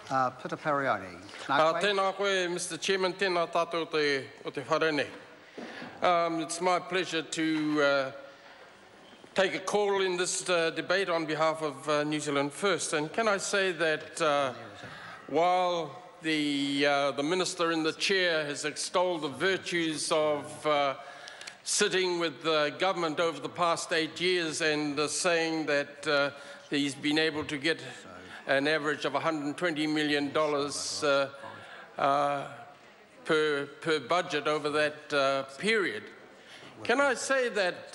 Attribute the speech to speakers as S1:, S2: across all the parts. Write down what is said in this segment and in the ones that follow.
S1: Peter Parioni.
S2: Tēnā koe, Mr. Chairman, tēnā tātou o te whare nei. It's my pleasure to take a call in this debate on behalf of New Zealand First. And can I say that while the Minister in the chair has extolled the virtues of sitting with the government over the past 8 years and saying that he's been able to get an average of $120 million per budget over that period. Can I say that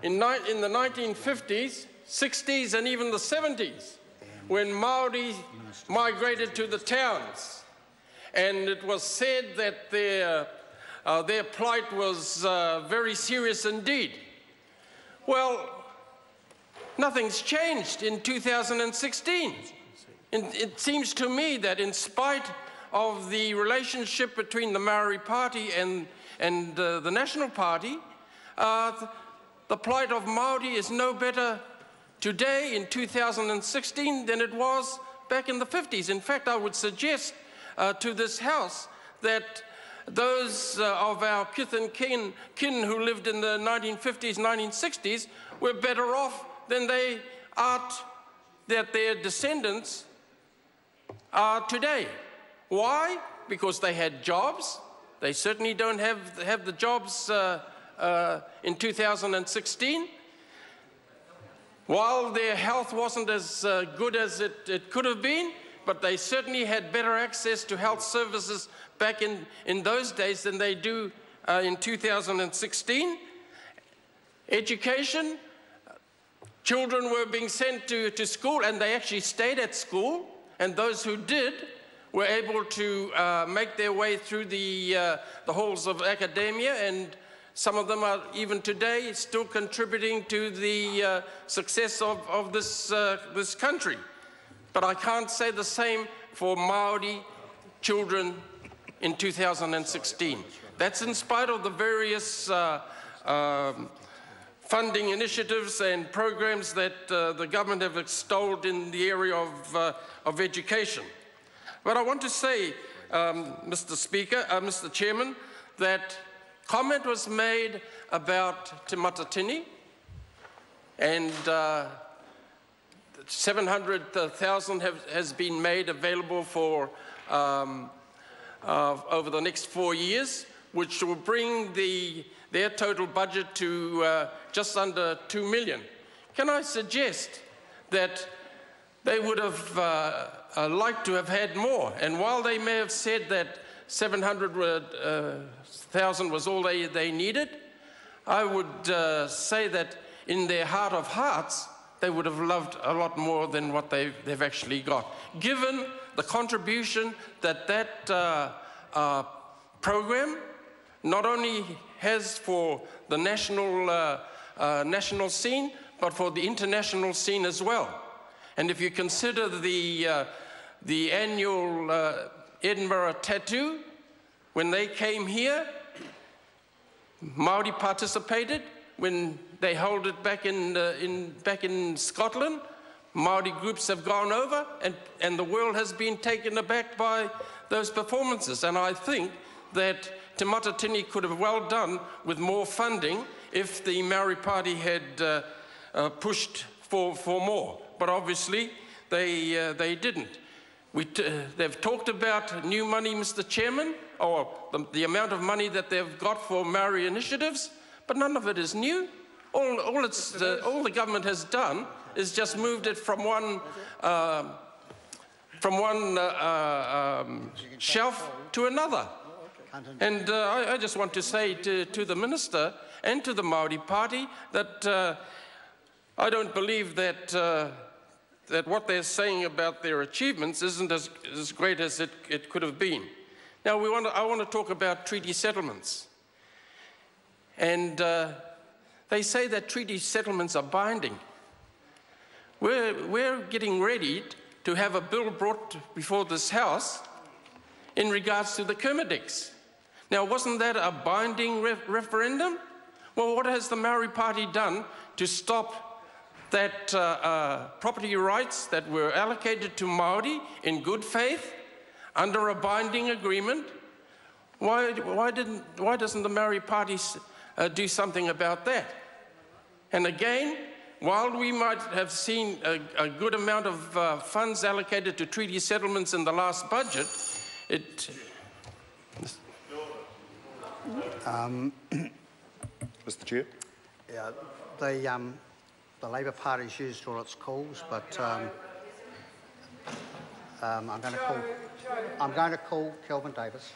S2: in the 1950s, 60s and even the 70s, when Māori migrated to the towns, and it was said that their plight was very serious indeed. Well, nothing's changed in 2016. It seems to me that in spite of the relationship between the Maori Party and the National Party, the plight of Māori is no better today in 2016 than it was back in the 50s. In fact, I would suggest to this House that those of our kith and kin who lived in the 1950s, 1960s were better off than they are, that their descendants are today. Why? Because they had jobs. They certainly don't have the jobs in 2016. While their health wasn't as good as it could have been, but they certainly had better access to health services back in those days than they do in 2016. Education, children were being sent to school, and they actually stayed at school, and those who did were able to make their way through the halls of academia, and some of them are even today still contributing to the success of this country. But I can't say the same for Māori children in 2016. That's in spite of the various funding initiatives and programs that the government have extolled in the area of education. But I want to say, Mr. Chairman, that comment was made about Te Matatini, and 700,000 has been made available for over the next 4 years, which will bring their total budget to just under 2 million. Can I suggest that they would have liked to have had more? And while they may have said that 700,000 was all they needed, I would say that in their heart of hearts, they would have loved a lot more than what they've actually got, given the contribution that program not only has for the national scene, but for the international scene as well. And if you consider the annual Edinburgh Tattoo, when they came here, Māori participated. When they hold it back in Scotland, Māori groups have gone over, and the world has been taken aback by those performances. And I think that Te Matatini could have well done with more funding if the Māori Party had pushed for more. But obviously, they didn't. They've talked about new money, Mr. Chairman, or the amount of money that they've got for Māori initiatives, but none of it is new. All the government has done is just moved it from one shelf to another. And I just want to say to the Minister and to the Māori Party that I don't believe that what they're saying about their achievements isn't as great as it could have been. Now, I want to talk about treaty settlements. And they say that treaty settlements are binding. We're getting ready to have a bill brought before this House in regards to the Kermadec. Now, wasn't that a binding referendum? Well, what has the Māori Party done to stop that property rights that were allocated to Māori in good faith under a binding agreement. Why doesn't the Māori Party do something about that? And again, while we might have seen a good amount of funds allocated to treaty settlements in the last budget,
S1: Mr. Chair.
S3: Yeah, the Labour Party's used all its calls, but I'm going to call Kelvin Davis.